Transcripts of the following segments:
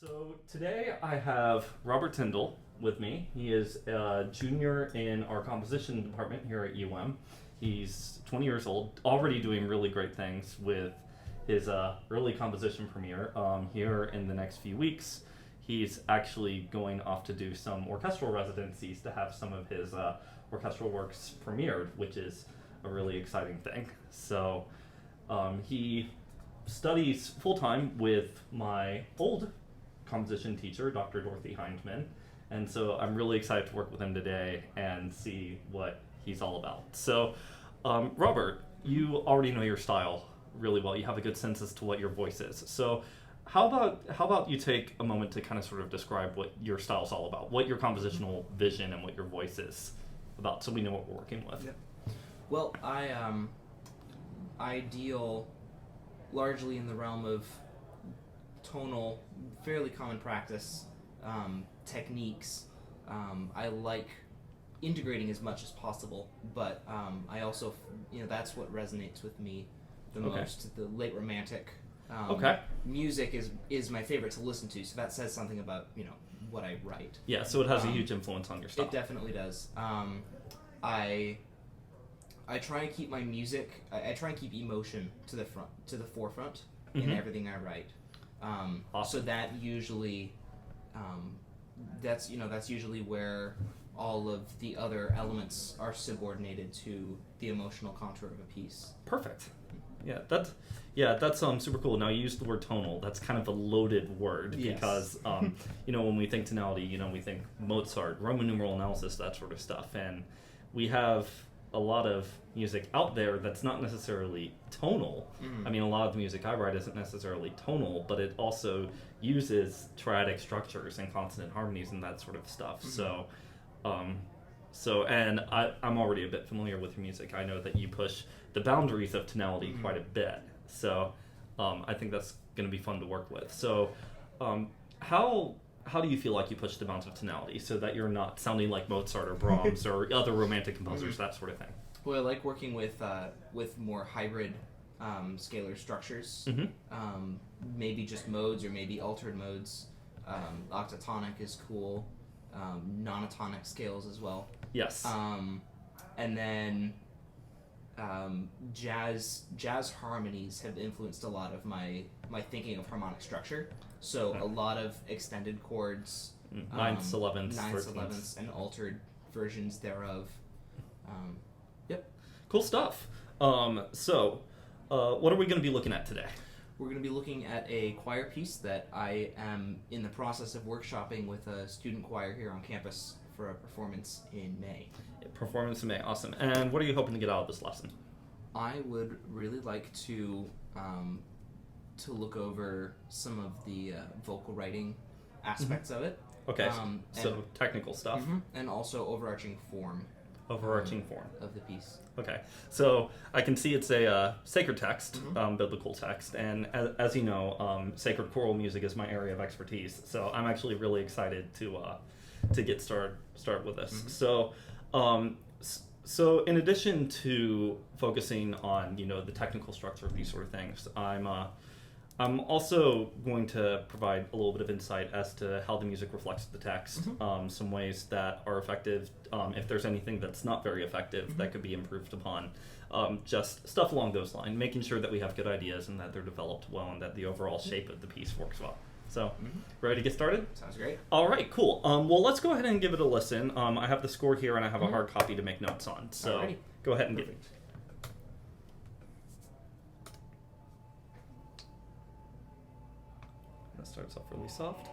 So today I have Robert Tindle with me. He is a junior in our composition department here at UM. He's 20 years old, already doing really great things with his early composition premiere. Here in the next few weeks, he's actually going off to do some orchestral residencies to have some of his orchestral works premiered, which is a really exciting thing. So he studies full-time with my old composition teacher, Dr. Dorothy Hindman, and so I'm really excited to work with him today and see what he's all about. So, Robert, you already know your style really well. You have a good sense as to what your voice is. So, how about you take a moment to kind of sort of describe what your style is all about, what your compositional vision and what your voice is about, so we know what we're working with. Yep. Well, I deal largely in the realm of tonal, fairly common practice techniques. I like integrating as much as possible, but I also, that's what resonates with me the most. The late romantic music is my favorite to listen to, so that says something about what I write. Yeah, so it has a huge influence on your style. It definitely does. I try and keep my music. I try and keep emotion to the forefront in everything I write. Awesome. So that usually, that's usually where all of the other elements are subordinated to the emotional contour of a piece. Perfect. Yeah, that's super cool. Now you used the word tonal. That's kind of a loaded word because when we think tonality, we think Mozart, Roman numeral analysis, that sort of stuff, and we have a lot of music out there that's not necessarily tonal. I mean, a lot of the music I write isn't necessarily tonal, but it also uses triadic structures and consonant harmonies and that sort of stuff. And I'm already a bit familiar with your music. I know that you push the boundaries of tonality quite a bit. So I think that's going to be fun to work with. So how do you feel like you push the bounds of tonality so that you're not sounding like Mozart or Brahms or other romantic composers, that sort of thing? Well, I like working with more hybrid scalar structures. Maybe just modes or maybe altered modes. Octatonic is cool. Nonatonic scales as well. Yes. And then jazz harmonies have influenced a lot of my thinking of harmonic structure. So a lot of extended chords, ninths, 11ths, and altered versions thereof. Cool stuff. So what are we going to be looking at today? We're going to be looking at a choir piece that I am in the process of workshopping with a student choir here on campus for a performance in May. Performance in May, awesome. And what are you hoping to get out of this lesson? I would really like to look over some of the vocal writing aspects of it. Okay, so technical stuff. And also overarching form. Overarching form. Of the piece. Okay, so I can see it's a sacred text, biblical text, and as you know, sacred choral music is my area of expertise, so I'm actually really excited to get start with this. So in addition to focusing on the technical structure of these sort of things, I'm also going to provide a little bit of insight as to how the music reflects the text, some ways that are effective, if there's anything that's not very effective that could be improved upon, just stuff along those lines, making sure that we have good ideas and that they're developed well and that the overall shape of the piece works well. So, ready to get started? Sounds great. All right, cool. Well, let's go ahead and give it a listen. I have the score here and I have a hard copy to make notes on, so Alrighty. Go ahead and give it. That starts off really soft.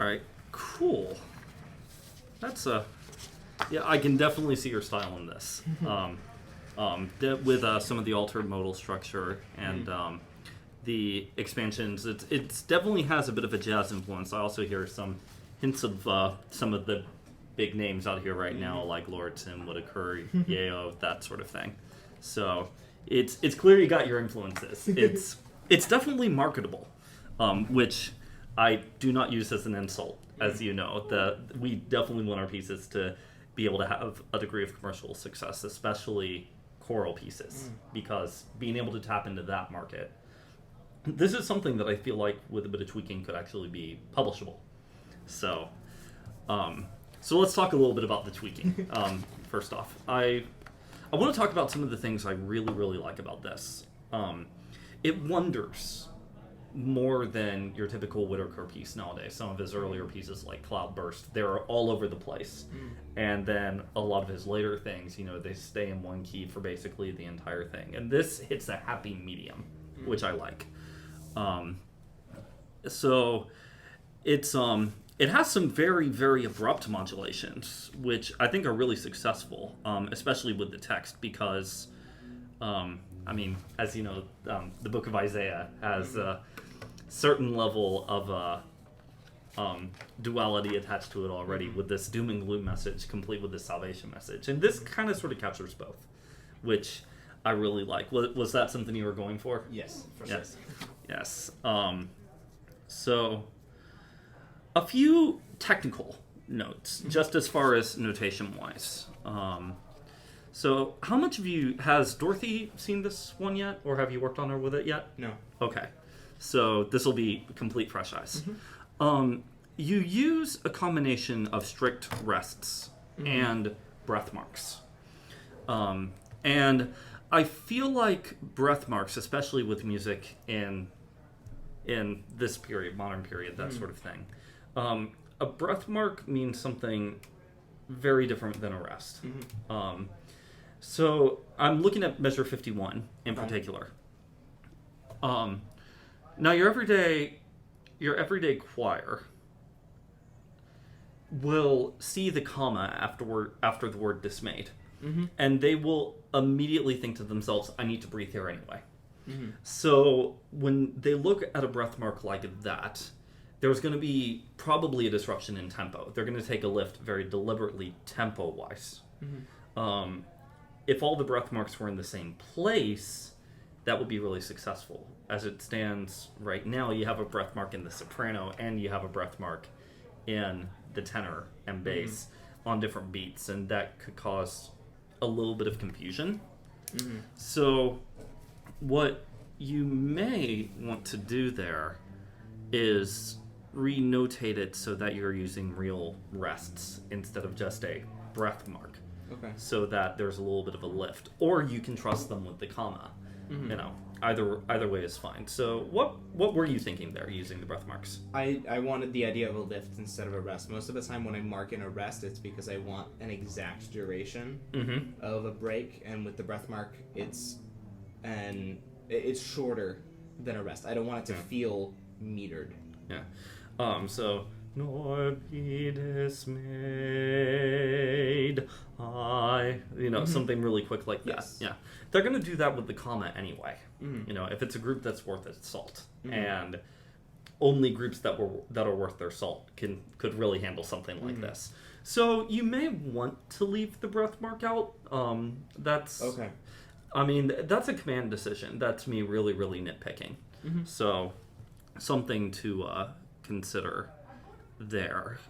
right, cool. That's yeah, I can definitely see your style in this. With some of the altered modal structure and the expansions, it's definitely has a bit of a jazz influence. I also hear some hints of some of the big names out here right now, like Lauritsen, Whitaker, Yeo, that sort of thing. So it's clear you got your influences. It's definitely marketable, which I do not use as an insult, as you know. That we definitely want our pieces to be able to have a degree of commercial success, especially choral pieces, because being able to tap into that market, this is something that I feel like with a bit of tweaking could actually be publishable. So, so let's talk a little bit about the tweaking. First off, I want to talk about some of the things I really, really like about this. It wonders more than your typical Whitaker piece nowadays. Some of his earlier pieces, like Cloudburst, they're all over the place. And then a lot of his later things, you know, they stay in one key for basically the entire thing. And this hits a happy medium, which I like. So it's it has some very, very abrupt modulations, which I think are really successful, especially with the text, because I mean, as you know, the Book of Isaiah has a certain level of duality attached to it already, with this doom and gloom message complete with the salvation message. And this kind of sort of captures both, which I really like. Was that something you were going for? Yes, for sure. Yes. So, a few technical notes, just as far as notation-wise. So, how much of you, has Dorothy seen this one yet, or have you worked on her with it yet? No. Okay. So, this will be complete fresh eyes. You use a combination of strict rests and breath marks. And I feel like breath marks, especially with music in this period, modern period, that sort of thing, a breath mark means something very different than a rest. So I'm looking at measure 51 in particular. Now your everyday choir will see the comma after the word dismayed, and they will immediately think to themselves, I need to breathe here anyway. So when they look at a breath mark like that, there's going to be probably a disruption in tempo. They're going to take a lift very deliberately tempo-wise. If all the breath marks were in the same place, that would be really successful. As it stands right now, you have a breath mark in the soprano and you have a breath mark in the tenor and bass on different beats, and that could cause a little bit of confusion. So what you may want to do there is re-notate it so that you're using real rests instead of just a breath mark. Okay. So that there's a little bit of a lift, or you can trust them with the comma. You know, either way is fine. So what were you thinking there using the breath marks? I wanted the idea of a lift instead of a rest. Most of the time when I mark in a rest, it's because I want an exact duration of a break, and with the breath mark, it's shorter than a rest. I don't want it to feel metered. Yeah. So nor be dismayed, something really quick like that. Yes. Yeah. They're going to do that with the comma anyway. You know, if it's a group that's worth its salt, and only groups that are worth their salt could really handle something like this. So you may want to leave the breath mark out. That's okay. I mean, that's a command decision. That's me really, really nitpicking. So something to consider there.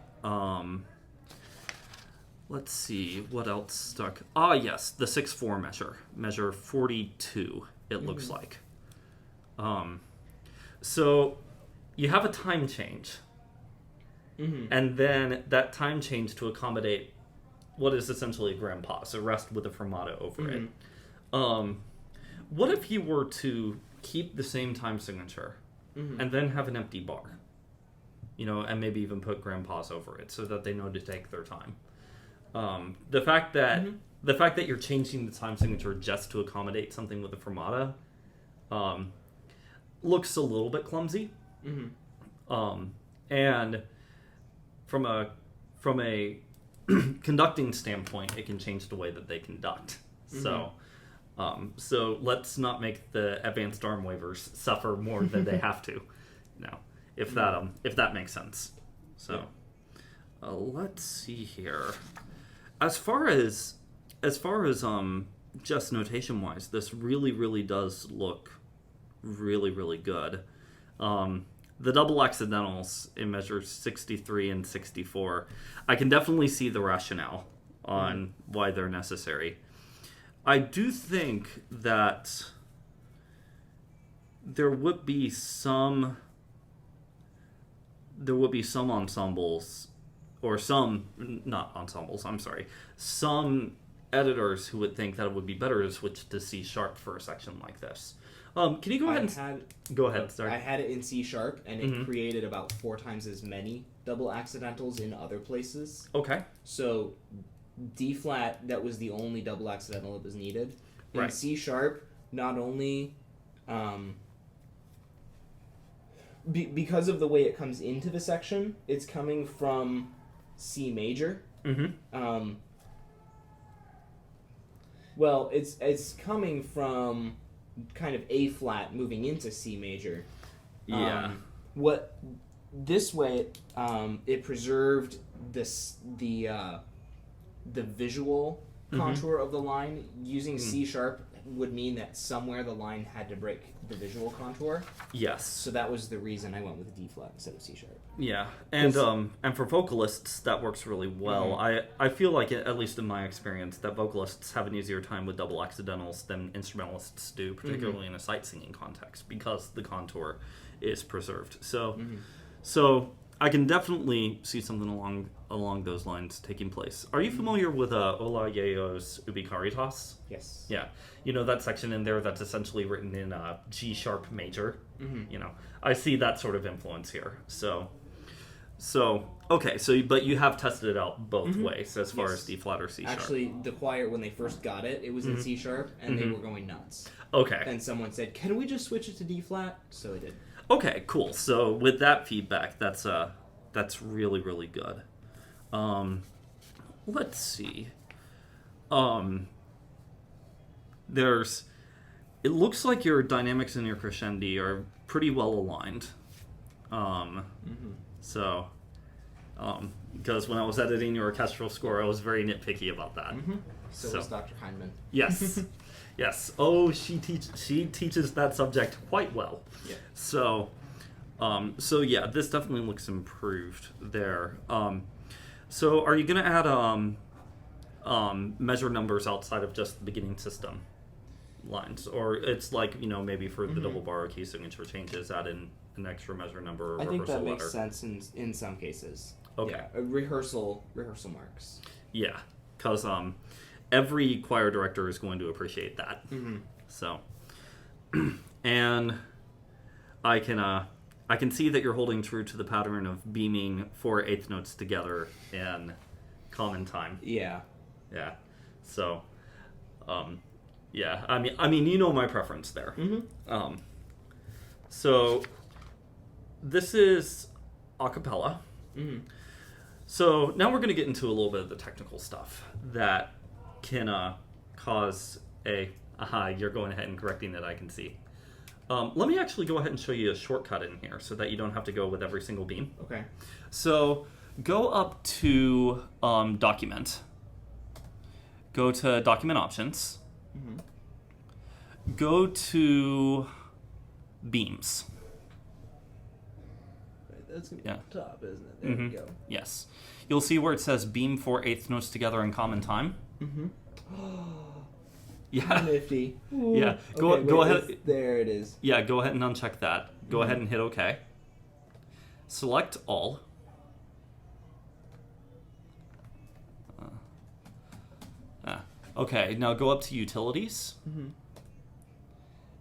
Let's see, what else stuck? Ah, yes, the 6/4 measure 42, it looks like. So you have a time change, and then that time change to accommodate what is essentially a grand pause, a rest with a fermata over it. What if you were to keep the same time signature and then have an empty bar? You know, and maybe even put grand pause over it so that they know to take their time. The fact that you're changing the time signature just to accommodate something with a fermata looks a little bit clumsy. And from a conducting standpoint, it can change the way that they conduct. So let's not make the advanced arm waivers suffer more than they have to. If that makes sense. So let's see here. As far as just notation wise, this really does look really good. The double accidentals in measures 63 and 64, I can definitely see the rationale on why they're necessary. I do think that there would be some ensembles, or some editors who would think that it would be better to switch to C# for a section like this. Can you go ahead go ahead, sorry. I had it in C#, and it created about 4 times as many double accidentals in other places. Okay. So D flat, that was the only double accidental that was needed. In C#, not only because of the way it comes into the section, it's coming from C major. Well, it's coming from kind of A flat moving into C major. Yeah. This way, it preserved the visual contour of the line. Using C# would mean that somewhere the line had to break the visual contour. Yes. So that was the reason I went with D flat instead of C#. Yeah, and for vocalists that works really well. I feel like, at least in my experience, that vocalists have an easier time with double accidentals than instrumentalists do, particularly in a sight singing context, because the contour is preserved. So I can definitely see something along those lines taking place. Are you familiar with Ola Yeo's Ubi Caritas? Yes. Yeah. That section in there that's essentially written in G# major. I see that sort of influence here. But you have tested it out both ways as far as D flat or C#. Actually, the choir, when they first got it, it was in C#, and they were going nuts. Okay. Then someone said, "Can we just switch it to D flat?" So I did. Okay, cool. So with that feedback, that's really good. Let's see. It looks like your dynamics and your crescendi are pretty well aligned. Because when I was editing your orchestral score, I was very nitpicky about that. So was Dr. Heineman. Yes. Yes. Oh, she teaches that subject quite well. Yeah. So yeah, this definitely looks improved there. So are you going to add measure numbers outside of just the beginning system lines, or it's like maybe for the double bar key signature changes, add in an extra measure number or I think that rehearsal makes letter? sense in some cases. Okay. Yeah, rehearsal marks. Yeah, because every choir director is going to appreciate that. So, and I can see that you're holding true to the pattern of beaming 4 eighth notes together in common time. Yeah. Yeah. So, yeah. I mean, my preference there. So, this is a cappella. So now we're going to get into a little bit of the technical stuff that can cause you're going ahead and correcting it, I can see. Let me actually go ahead and show you a shortcut in here so that you don't have to go with every single beam. Okay. So go up to Document. Go to Document Options. Go to Beams. That's going to be at the top, isn't it? There we go. Yes. You'll see where it says beam 4 eighth notes together in common time. Yeah. Nifty. Ooh. Yeah. Go ahead. There it is. Yeah, go ahead and uncheck that. Go ahead and hit OK. Select all. Okay, now go up to Utilities.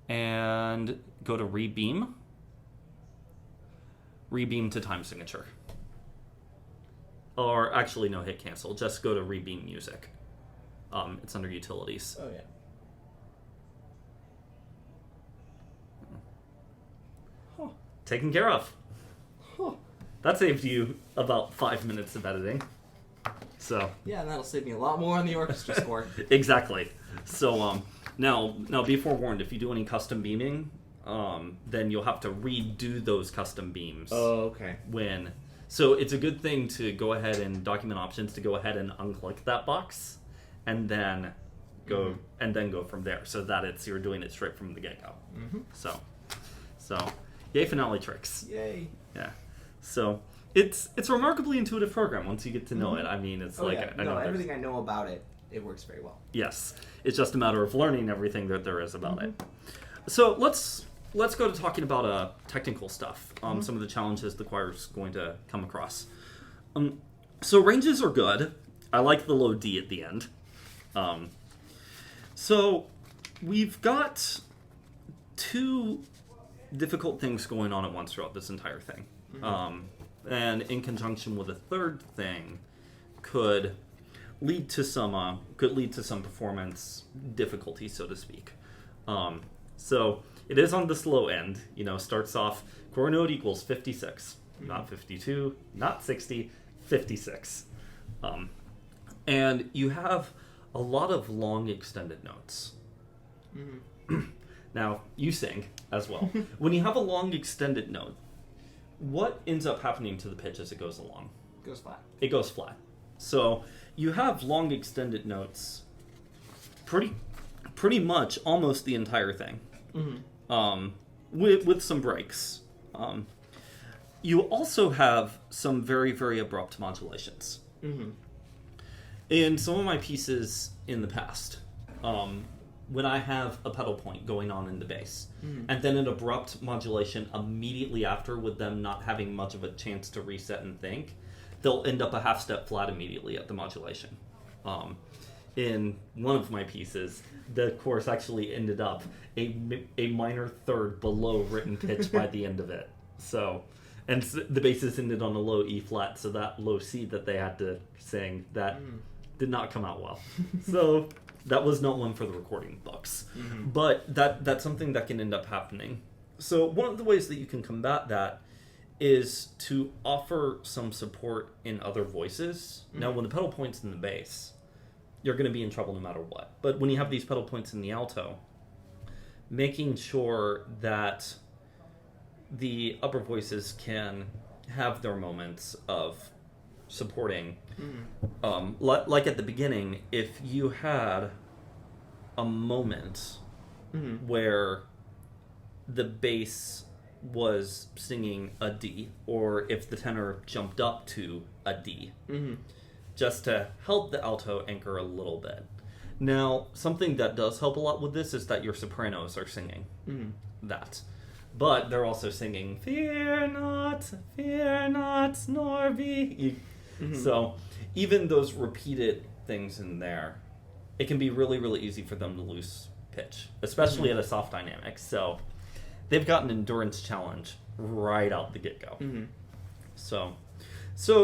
And go to Rebeam. Rebeam to time signature. Or actually, no, hit cancel. Just go to Rebeam Music. It's under Utilities. Oh, yeah. Taken care of. that saved you about 5 minutes of editing. So Yeah, and that'll save me a lot more on the orchestra score. exactly. So now be forewarned, if you do any custom beaming, then you'll have to redo those custom beams. Oh, okay. So it's a good thing to go ahead and document options to go ahead and unclick that box, and then go from there, so that you're doing it straight from the get-go. So yay finale tricks. Yay. Yeah. So it's a remarkably intuitive program once you get to know it. I mean, it's everything I know about it, it works very well. Yes, it's just a matter of learning everything that there is about it. So let's go to talking about technical stuff. Some of the challenges the choir's going to come across. So ranges are good. I like the low D at the end. So we've got two difficult things going on at once throughout this entire thing. And in conjunction with a third thing could lead to some performance difficulty, so to speak. So it is on this low end. Starts off core note equals 56, not 52, not 60, 56. And you have a lot of long extended notes. Now, you sing as well. When you have a long extended note, what ends up happening to the pitch as it goes along? It goes flat. It goes flat. So you have long extended notes pretty much almost the entire thing. With some breaks. You also have some very, very abrupt modulations. In some of my pieces in the past, when I have a pedal point going on in the bass, and then an abrupt modulation immediately after with them not having much of a chance to reset and think, they'll end up a half step flat immediately at the modulation. In one of my pieces, the chorus actually ended up a minor third below written pitch by the end of it. So, and the bassist ended on a low E flat, so that low C that they had to sing, that did not come out well. So that was not one for the recording books. But that's something that can end up happening. So one of the ways that you can combat that is to offer some support in other voices. Now, when the pedal point's in the bass, you're going to be in trouble no matter what. But when you have these pedal points in the alto, making sure that the upper voices can have their moments of supporting. Like at the beginning, if you had a moment where the bass was singing a D, or if the tenor jumped up to a D, just to help the alto anchor a little bit. Now, something that does help a lot with this is that your sopranos are singing that. But they're also singing, fear not, nor be. So even those repeated things in there, it can be really, really easy for them to lose pitch, especially at a soft dynamic. So they've got an endurance challenge right out the get-go. So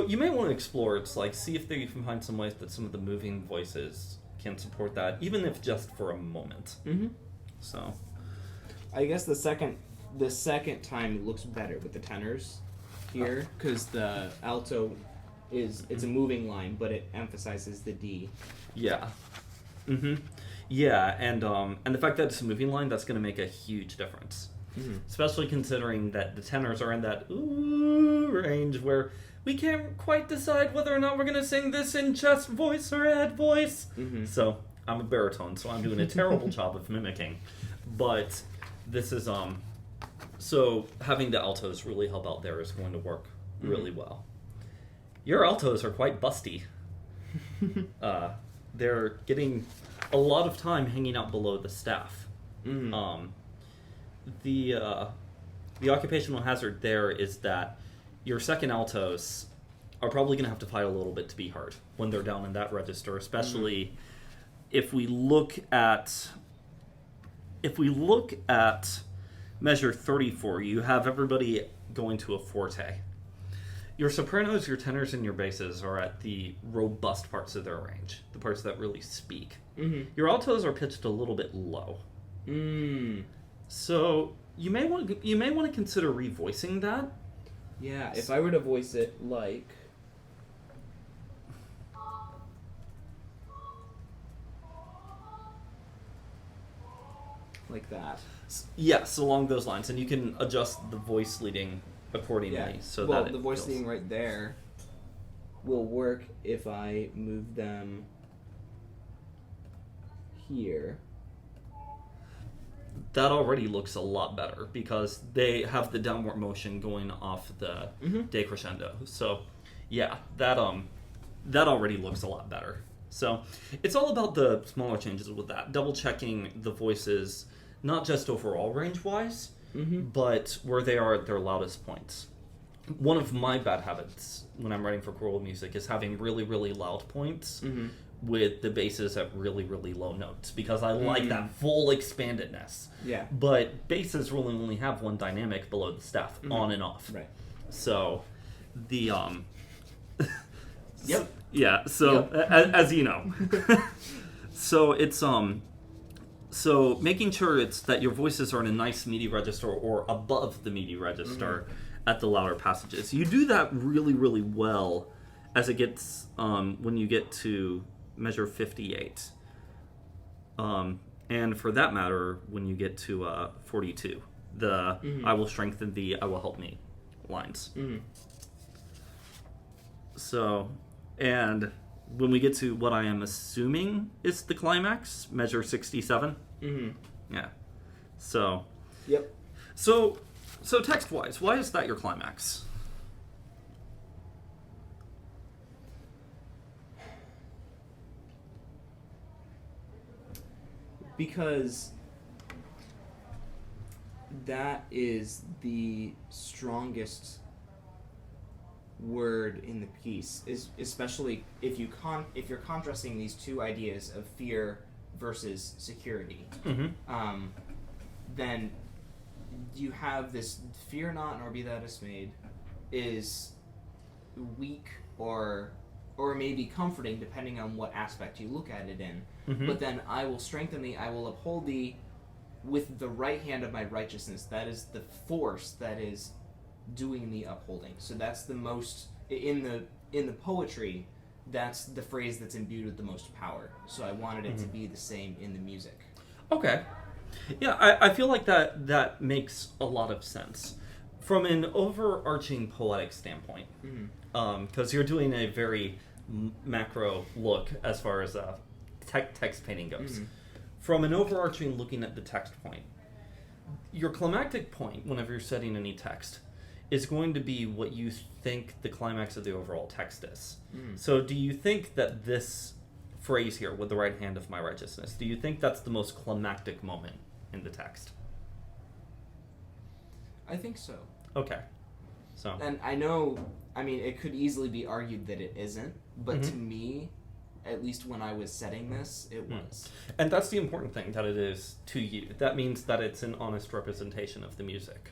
you may want to explore, it's like, see if you can find some ways that some of the moving voices can support that, even if just for a moment. So I guess the second time it looks better with the tenors here, because the alto it's a moving line, but it emphasizes the D. Yeah. Yeah, and the fact that it's a moving line, that's going to make a huge difference. Especially considering that the tenors are in that ooh range where we can't quite decide whether or not we're going to sing this in chest voice or head voice. So I'm a baritone, so I'm doing a terrible job of mimicking. But this is so having the altos really help out there is going to work really well. Your altos are quite busty. They're getting a lot of time hanging out below the staff. The occupational hazard there is that your second altos are probably going to have to fight a little bit to be heard when they're down in that register, especially if we look at measure 34, you have everybody going to a forte. Your sopranos, your tenors, and your basses are at the robust parts of their range, the parts that really speak. Your altos are pitched a little bit low. So you may want to consider revoicing that. Yeah, if I were to voice it like that. Yes, along those lines, and you can adjust the voice leading accordingly. Yeah. So well, that the voice leading right there will work if I move them here. That already looks a lot better because they have the downward motion going off the decrescendo. So, yeah, that already looks a lot better. So, it's all about the smaller changes with that. Double checking the voices, not just overall range wise, but where they are at their loudest points. One of my bad habits when I'm writing for choral music is having really, really loud points with the basses at really, really low notes because I like that full expandedness. Yeah. But basses really only have one dynamic below the staff, on and off. Right. So, the Yep. Yeah. So as you know, so it's so making sure it's that your voices are in a nice MIDI register or above the MIDI register at the louder passages. You do that really, really well as it gets when you get to measure 58. And for that matter, when you get to 42, the I will strengthen thee, I will help me lines. So, and when we get to what I am assuming is the climax, measure 67. Yeah. So. Yep. So text-wise, why is that your climax? Because that is the strongest word in the piece, is especially if you're contrasting these two ideas of fear versus security. Then you have this fear not nor be thou dismayed is weak or maybe comforting depending on what aspect you look at it in. But then I will strengthen thee, I will uphold thee with the right hand of my righteousness. That is the force that is doing the upholding. So that's the most in the poetry, that's the phrase that's imbued with the most power. So I wanted it to be the same in the music. Okay. Yeah, I feel like that makes a lot of sense from an overarching poetic standpoint, because you're doing a very macro look as far as text painting goes. From an overarching looking at the text point, your climactic point, whenever you're setting any text, is going to be what you think the climax of the overall text is. So do you think that this phrase here, with the right hand of my righteousness, do you think that's the most climactic moment in the text? I think so. Okay. So. And I know, I mean, it could easily be argued that it isn't, but to me, at least when I was setting this, it was. And that's the important thing, that it is to you. That means that it's an honest representation of the music.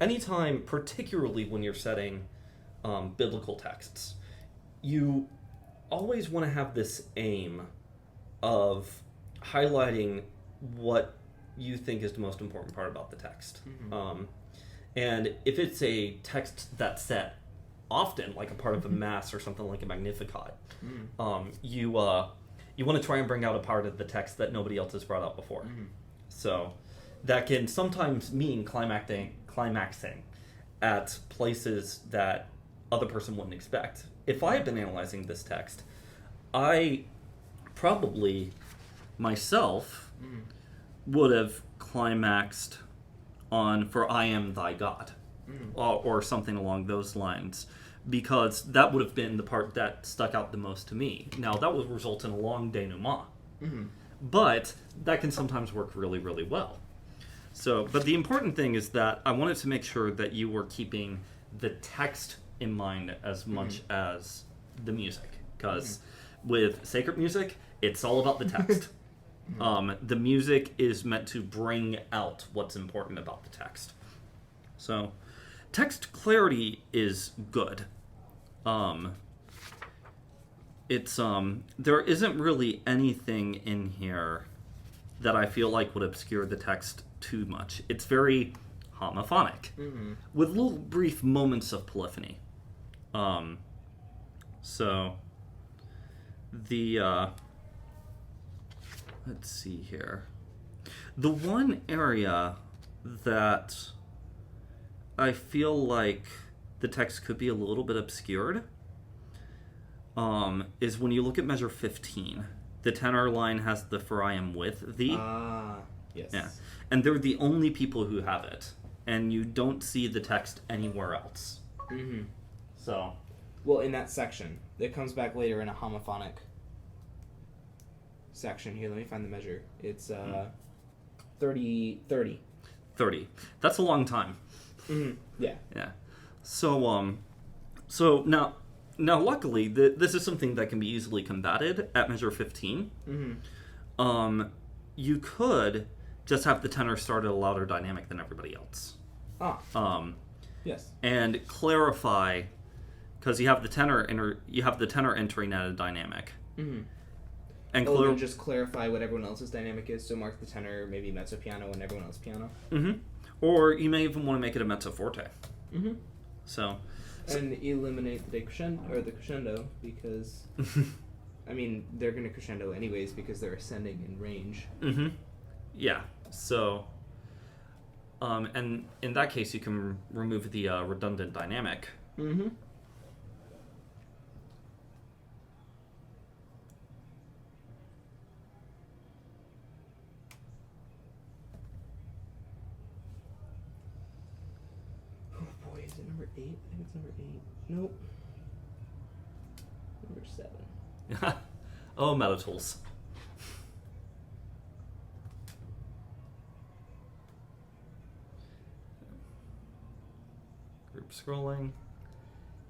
Anytime, particularly when you're setting biblical texts, you always want to have this aim of highlighting what you think is the most important part about the text. And if it's a text that's set often, like a part of a mass or something like a Magnificat, you want to try and bring out a part of the text that nobody else has brought out before. So that can sometimes mean climaxing at places that other person wouldn't expect. If I had been analyzing this text, I probably myself would have climaxed on "For I am thy God," or something along those lines, because that would have been the part that stuck out the most to me. Now, that would result in a long denouement, but that can sometimes work really, really well. So, but the important thing is that I wanted to make sure that you were keeping the text in mind as much as the music, because with sacred music, it's all about the text. The music is meant to bring out what's important about the text. So, text clarity is good. It's there isn't really anything in here that I feel like would obscure the text too much. It's very homophonic, with little brief moments of polyphony. So the let's see here. The one area that I feel like the text could be a little bit obscured is when you look at measure 15. The tenor line has the for I am with thee. Yes. Yeah. And they're the only people who have it. And you don't see the text anywhere else. Mm-hmm. So. Well, in that section. It comes back later in a homophonic section. Here, let me find the measure. It's 30. 30. That's a long time. Mm-hmm. Yeah. Yeah. So now luckily, this is something that can be easily combated at measure 15. Mm-hmm. You could just have the tenor start at a louder dynamic than everybody else. Yes. And clarify, because you have the tenor entering at a dynamic. Mm-hmm. And then just clarify what everyone else's dynamic is. So mark the tenor, maybe mezzo piano, and everyone else piano. Mm-hmm. Or you may even want to make it a mezzo forte. Mm-hmm. So and eliminate the decrescendo or the crescendo because, I mean, they're going to crescendo anyways because they're ascending in range. Mm-hmm. Yeah. So, and in that case, you can remove the redundant dynamic. Mm-hmm. Is it number 8? I think it's number 8. Nope. Number 7. Oh, Meta Tools. Group scrolling.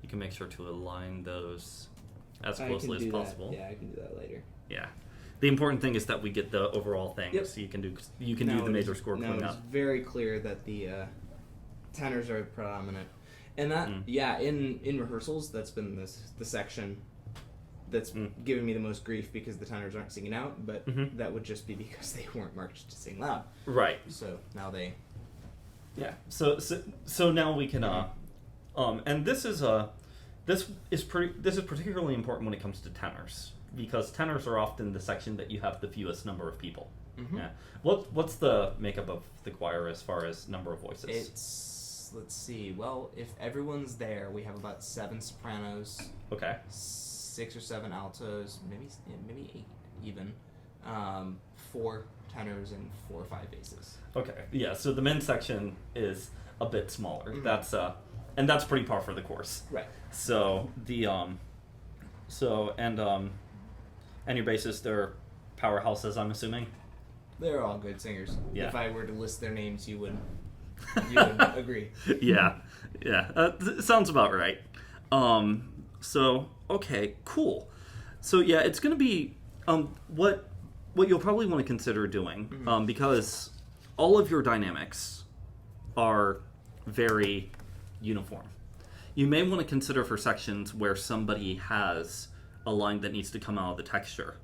You can make sure to align those as closely as possible. Yeah, I can do that later. Yeah. The important thing is that we get the overall thing. Yep. So you can do the major score cleanup. cleanup. It's very clear that the tenors are predominant. And that, in rehearsals, that's been the section that's giving me the most grief because the tenors aren't singing out, but that would just be because they weren't marked to sing loud. Right. So now they... Yeah. So now we can and this is particularly important when it comes to tenors because tenors are often the section that you have the fewest number of people. Mm-hmm. Yeah. What's the makeup of the choir as far as number of voices? Let's see. Well, if everyone's there, we have about 7 sopranos. Okay. 6 or 7 altos, maybe 8 even. 4 tenors and 4 or 5 basses. Okay. Yeah. So the men's section is a bit smaller. Mm-hmm. And that's pretty par for the course. Right. So the and your basses, they're powerhouses, I'm assuming. They're all good singers. Yeah. If I were to list their names, you would agree. Yeah. Sounds about right. So okay, cool. So yeah, it's going to be what you'll probably want to consider doing because all of your dynamics are very uniform. You may want to consider for sections where somebody has a line that needs to come out of the texture.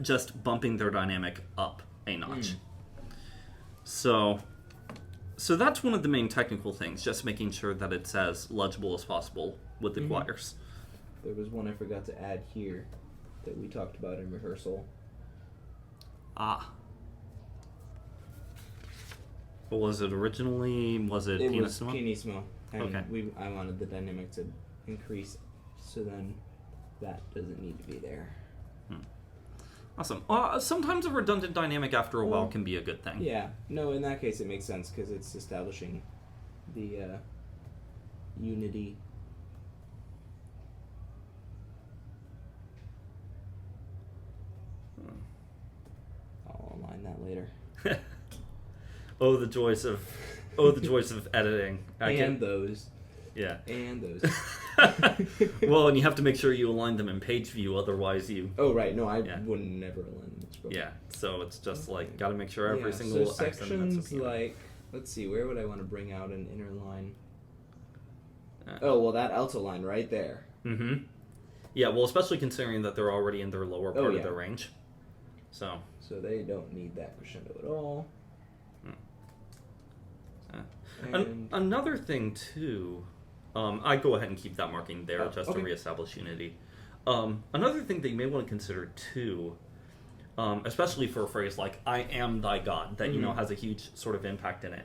Just bumping their dynamic up a notch. So that's one of the main technical things, just making sure that it's as legible as possible with the choirs. There was one I forgot to add here that we talked about in rehearsal. What was it originally? Was it Pianissimo? Pianissimo? It was Pianissimo. And Okay. I wanted the dynamic to increase, so then that doesn't need to be there. Awesome. Sometimes a redundant dynamic after a while can be a good thing. Yeah. No, in that case it makes sense because it's establishing the unity. I'll align that later. Oh, the joys of editing. Those. Yeah. And those. Well, and you have to make sure you align them in page view, otherwise you... Oh, right. No, I wouldn't never align them. Yeah, so it's just like, got to make sure every single so sections accent like, let's see, where would I want to bring out an inner line? That alto line right there. Mm-hmm. Yeah, well, especially considering that they're already in their lower part of their range. So they don't need that crescendo at all. Another thing too, I go ahead and keep that marking there just to okay. reestablish unity. Another thing that you may want to consider too, especially for a phrase like "I am thy God," that has a huge sort of impact in it.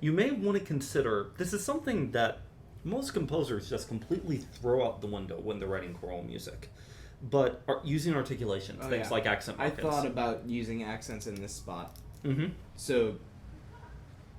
You may want to consider, this is something that most composers just completely throw out the window when they're writing choral music, but using articulations, things like accent markings. I thought about using accents in this spot. Mm-hmm. So,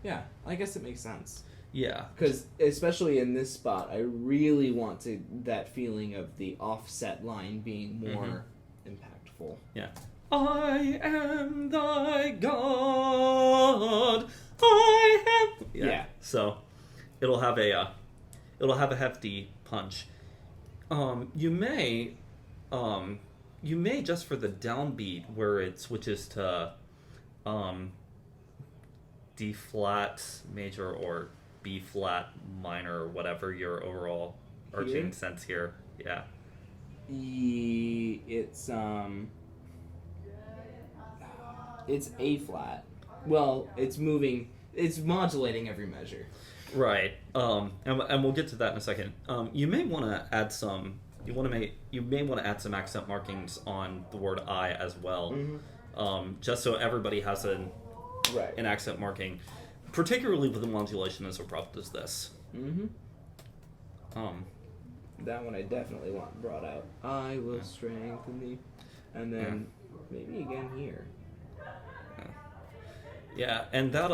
yeah, I guess it makes sense. Yeah. Because, especially in this spot, I really want that feeling of the offset line being more impactful. Yeah. I am thy God. I am. Yeah. So, it'll have a hefty punch. You may just for the downbeat where it switches to D flat major or B flat minor, or whatever your overall arching sense here. Yeah. It's A flat. Well, it's moving. It's modulating every measure. Right. And we'll get to that in a second. You may want to add some. You may want to add some accent markings on the word "I" as well, just so everybody has an accent marking, particularly with a modulation as abrupt as this. That one I definitely want brought out. I will strengthen thee, and then maybe again here. Yeah, and that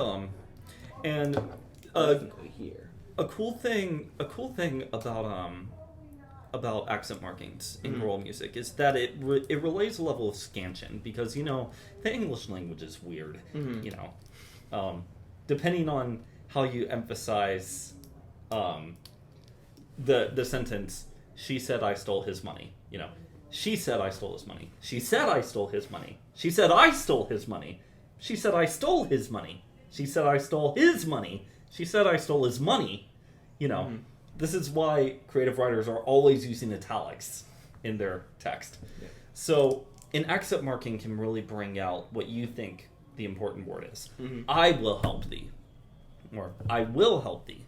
and definitely here. A cool thing about accent markings in choral music is that it relays a level of scansion, because the English language is weird. Depending on how you emphasize the sentence, she said I stole his money. She said I stole his money. She said I stole his money. She said I stole his money. She said I stole his money. She said I stole his money. She said I stole his money. This is why creative writers are always using italics in their text. Yeah. So an accent marking can really bring out what you think the important word is. I will help thee. Or I will help thee.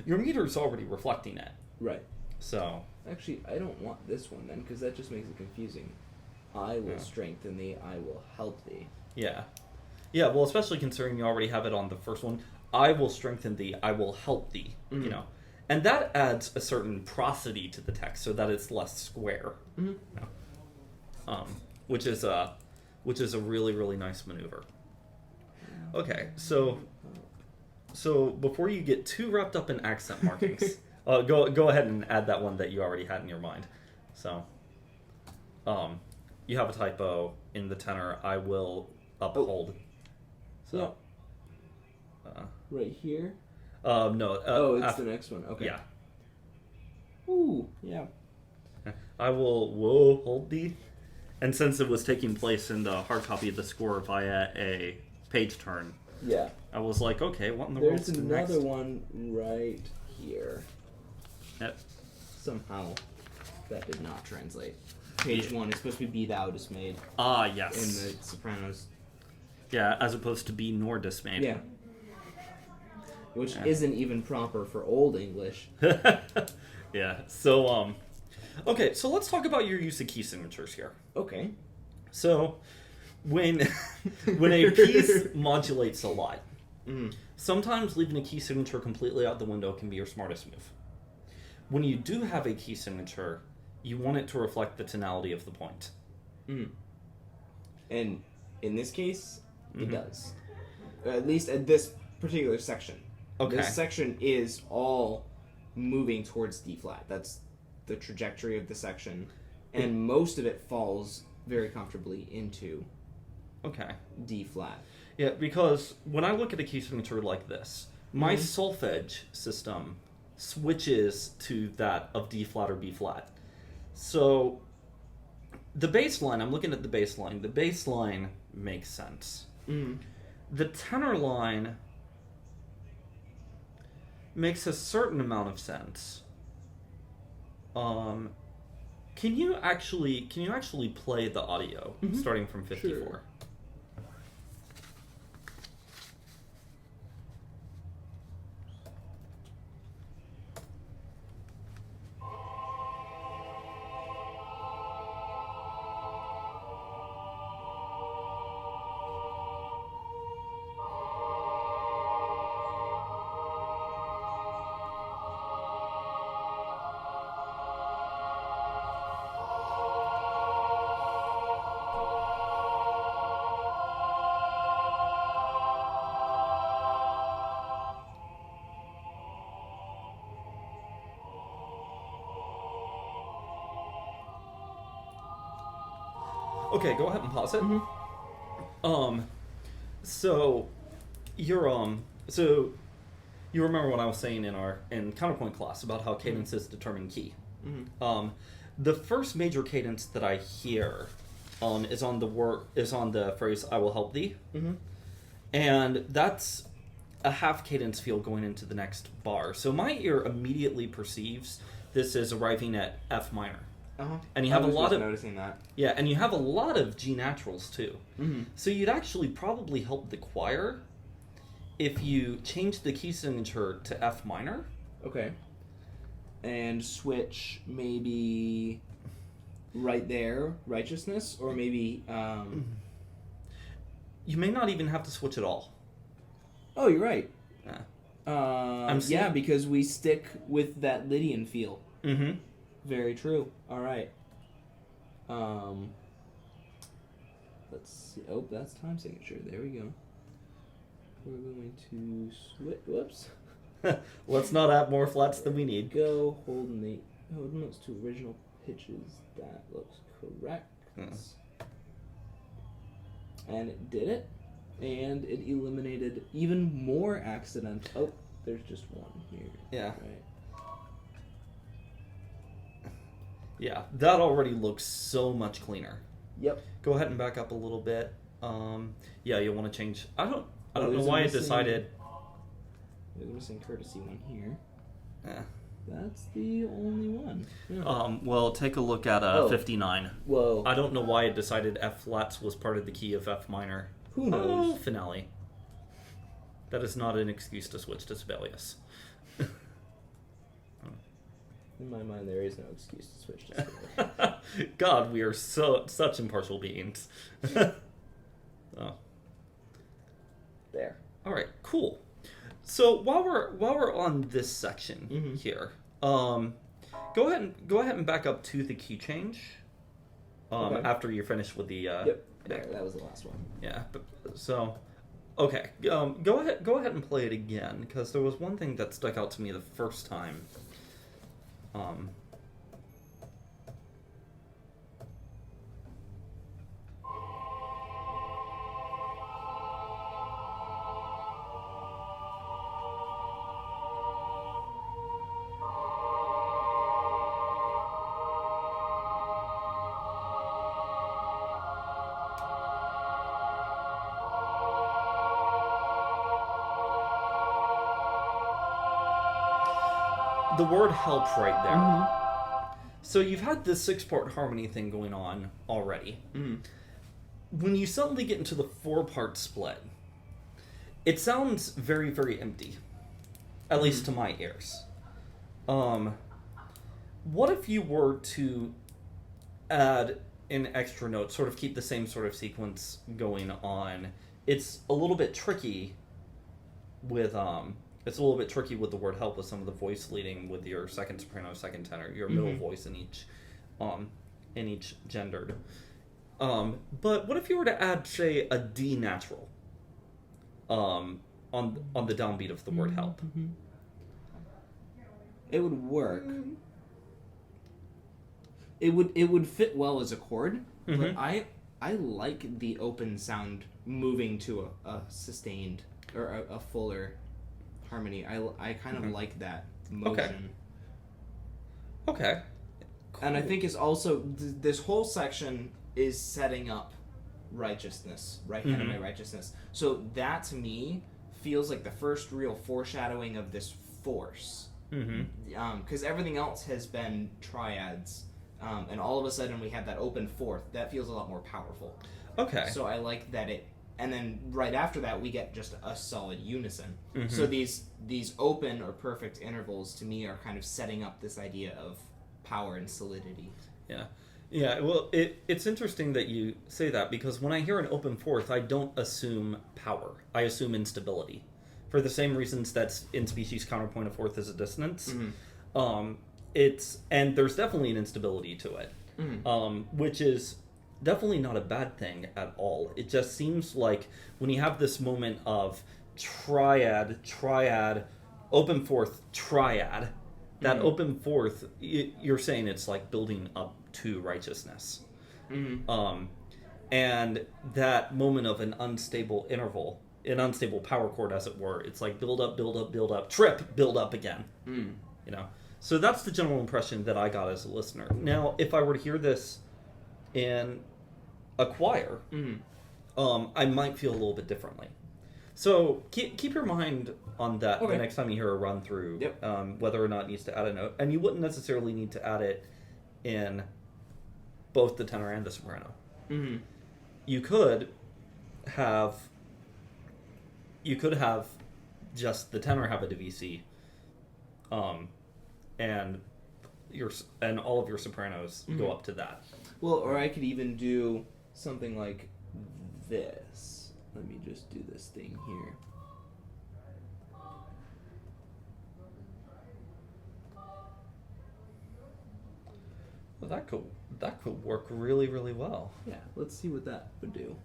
Your meter's already reflecting it. Right. So actually, I don't want this one then, because that just makes it confusing. I will strengthen thee. I will help thee. Yeah. Yeah, well, especially considering you already have it on the first one. I will strengthen thee. I will help thee. And that adds a certain prosody to the text so that it's less square. Which is a really, really nice maneuver. Okay, so before you get too wrapped up in accent markings, go ahead and add that one that you already had in your mind. So, you have a typo in the tenor. I will uphold. So, right here. No. It's the next one. Okay. Yeah. Ooh, yeah. I will hold thee. And since it was taking place in the hard copy of the score via a page turn, I was like, okay, what in the world's next? There's another one right here. Yep. Somehow that did not translate. Page 1 is supposed to be thou dismayed. Ah, yes. In the sopranos. Yeah, as opposed to be nor dismayed. Yeah. Which isn't even proper for Old English. Yeah. So, okay, so let's talk about your use of key signatures here. Okay. So, when a piece modulates a lot, sometimes leaving a key signature completely out the window can be your smartest move. When you do have a key signature, you want it to reflect the tonality of the point. And in this case, it does. At least at this particular section. Okay. This section is all moving towards D flat. That's the trajectory of the section. And most of it falls very comfortably into D flat. Yeah, because when I look at a key signature like this, my solfege system switches to that of D flat or B flat. So the bass line, I'm looking at the bass line. The bass line makes sense. The tenor line makes a certain amount of sense. Can you actually play the audio starting from 54? Sure. Okay, go ahead and pause it. Mm-hmm. So you're so you remember what I was saying in counterpoint class about how cadences determine key. Mm-hmm. The first major cadence that I hear is on the phrase "I will help thee," and that's a half cadence feel going into the next bar. So my ear immediately perceives this as arriving at F minor. And you have noticing that. Yeah, and you have a lot of G naturals too. Mm-hmm. So you'd actually probably help the choir if you change the key signature to F minor. Okay. And switch maybe right there, righteousness, or maybe You may not even have to switch at all. Oh, you're right. Yeah. Because we stick with that Lydian feel. Mm-hmm. Very true. All right. Let's see. Oh, that's time signature. There we go. We're going to switch. Whoops. Let's not add more flats than we need. Go hold notes to original pitches. That looks correct. And it did it. And it eliminated even more accident. Oh, there's just one here. Yeah. Right. Yeah, that already looks so much cleaner. Yep. Go ahead and back up a little bit. Yeah, you want to change. I don't know there's why a I missing- decided. There's a missing courtesy one here. Yeah. That's the only one. Yeah. Well, take a look at Oh. 59. Whoa. I don't know why it decided F flats was part of the key of F minor. Who knows? Oh, finale. That is not an excuse to switch to Sibelius. In my mind, there is no excuse to switch to Sibelius. God, we are such impartial beings. Oh. There. All right, cool. So while we're on this section here, go ahead and back up to the key change. Okay. After you're finished with the Yep. There. That was the last one. yeah. So, okay. Go ahead and play it again because there was one thing that stuck out to me the first time. The word help right there. So you've had this 6-part harmony thing going on already. When you suddenly get into the 4-part split, it sounds very, very empty. At least to my ears. What if you were to add an extra note, sort of keep the same sort of sequence going on? It's a little bit tricky with the word help with some of the voice leading with your second soprano, second tenor, your middle voice in each gendered. But what if you were to add, say, a D natural on the downbeat of the word help? It would work. It would fit well as a chord, but I like the open sound moving to a sustained or a fuller harmony. I kind of like that motion. Okay. Cool. And I think it's also this whole section is setting up righteousness, right hand of my righteousness. So that to me feels like the first real foreshadowing of this force. Because everything else has been triads, and all of a sudden we have that open fourth. That feels a lot more powerful. Okay. So I like that it. And then right after that, we get just a solid unison. So these open or perfect intervals, to me, are kind of setting up this idea of power and solidity. Yeah. Yeah, well, it's interesting that you say that, because when I hear an open fourth, I don't assume power. I assume instability. For the same reasons that in species counterpoint of fourth is a dissonance. And there's definitely an instability to it, which is definitely not a bad thing at all. It just seems like when you have this moment of triad, open fourth, triad, that open fourth, you're saying it's like building up to righteousness. And that moment of an unstable interval, an unstable power chord, as it were, it's like build up, build up, build up, trip, build up again. You know, so that's the general impression that I got as a listener. Now, if I were to hear this in a choir, I might feel a little bit differently. So keep your mind on that the next time you hear a run through, whether or not it needs to add a note, and you wouldn't necessarily need to add it in both the tenor and the soprano. You could have just the tenor have a DVC, and all of your sopranos go up to that. Well, or I could even do something like this. Let me just do this thing here. Well, that could work really, really well. Yeah, let's see what that would do.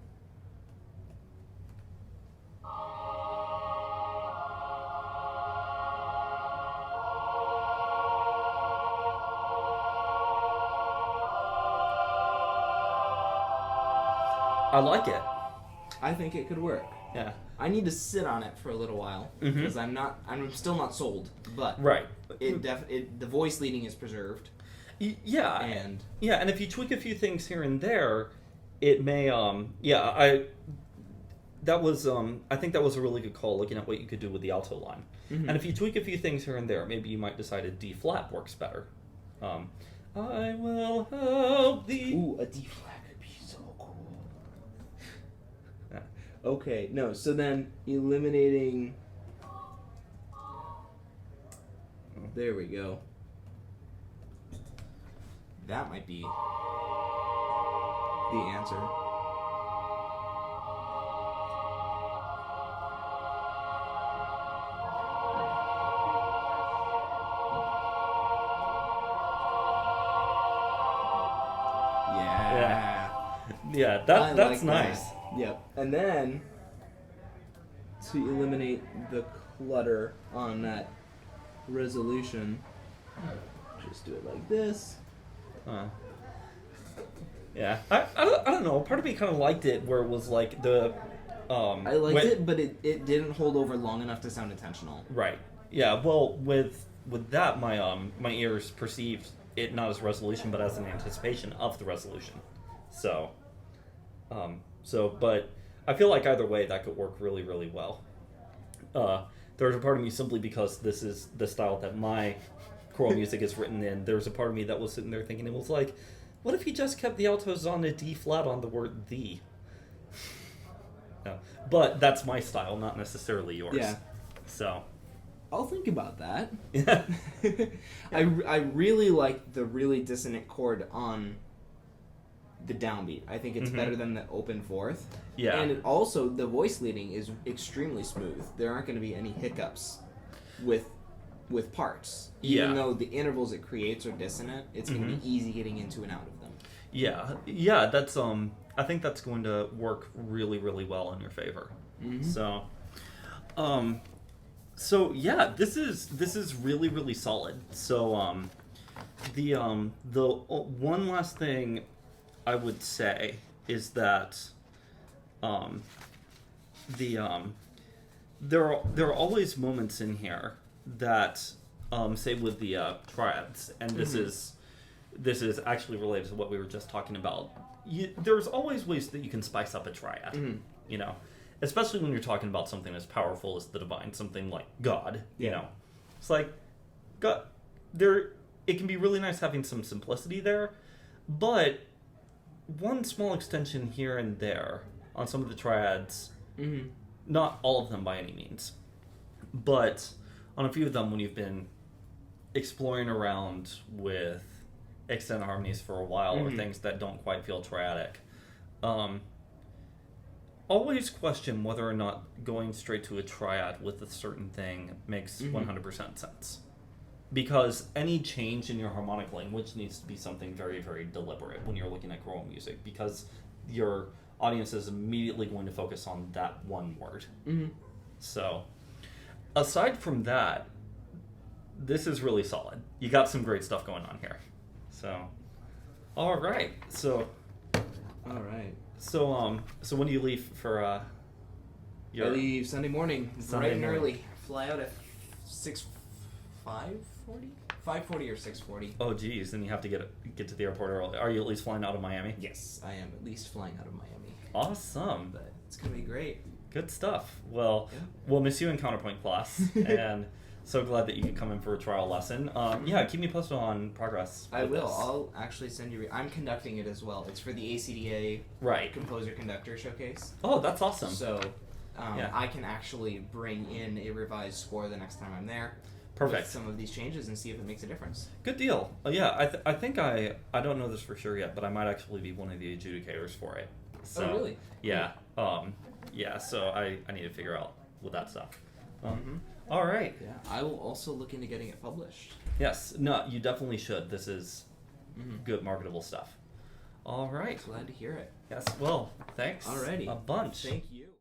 I like it. I think it could work. Yeah. I need to sit on it for a little while because I'm still not sold. But right. The voice leading is preserved. Yeah. And if you tweak a few things here and there, it may I think that was a really good call, looking at what you could do with the alto line. And if you tweak a few things here and there, maybe you might decide a D flat works better. I will help thee. Ooh, a D flat could be so cool. Yeah. Okay, no, so then eliminating. There we go. That might be the answer. Yeah, that's like nice. That. Yep. And then to eliminate the clutter on that resolution, just do it like this. Yeah, I don't know. Part of me kind of liked it where it was like the. I liked it, but it didn't hold over long enough to sound intentional. Right. Yeah. Well, with that, my ears perceived it not as resolution, but as an anticipation of the resolution. So, but I feel like either way that could work really, really well. There's a part of me, simply because this is the style that my choral music is written in, there's a part of me that was sitting there thinking, it was like, what if he just kept the altos on a D flat on the word the? No. But that's my style, not necessarily yours. Yeah. So I'll think about that. Yeah. I really like the really dissonant chord on the downbeat. I think it's better than the open fourth. Yeah. And also, the voice leading is extremely smooth. There aren't going to be any hiccups with parts. Even though the intervals it creates are dissonant, it's going to be easy getting into and out of them. Yeah, that's I think that's going to work really, really well in your favor. So yeah, this is really, really solid. So the one last thing I would say is that there are always moments in here that say with the triads, and this is actually related to what we were just talking about. There's always ways that you can spice up a triad, you know, especially when you're talking about something as powerful as the divine, something like God. You know, it's like God. It can be really nice having some simplicity there, but one small extension here and there on some of the triads, not all of them by any means, but on a few of them when you've been exploring around with extended harmonies for a while or things that don't quite feel triadic, always question whether or not going straight to a triad with a certain thing makes 100% sense. Because any change in your harmonic language needs to be something very, very deliberate when you're looking at choral music, because your audience is immediately going to focus on that one word. So, aside from that, this is really solid. You got some great stuff going on here. So, all right. So when do you leave for I leave Sunday morning, Sunday bright and morning. early. Fly out at 5:40? 5:40 or 6:40. Oh, geez, then you have to get to the airport early. Are you at least flying out of Miami? Yes, I am at least flying out of Miami. Awesome. But it's gonna be great. Good stuff. Well, Yeah. we'll miss you in counterpoint class, and so glad that you could come in for a trial lesson. Yeah, keep me posted on progress. I with will. this. I'll actually send you. I'm conducting it as well. It's for the ACDA Right. Composer Conductor Showcase. Oh, that's awesome. So Yeah. I can actually bring in a revised score the next time I'm there. Perfect. With some of these changes and see if it makes a difference. Good deal. Yeah, I think I don't know this for sure yet, but I might actually be one of the adjudicators for it. So, Oh, really? Yeah. Yeah. So I need to figure out with that stuff. Mm-hmm. All right. Yeah, I will also look into getting it published. Yes. No, you definitely should. This is Mm-hmm. good marketable stuff. All right. Glad to hear it. Yes. Well, thanks. Alrighty. A bunch. Thank you.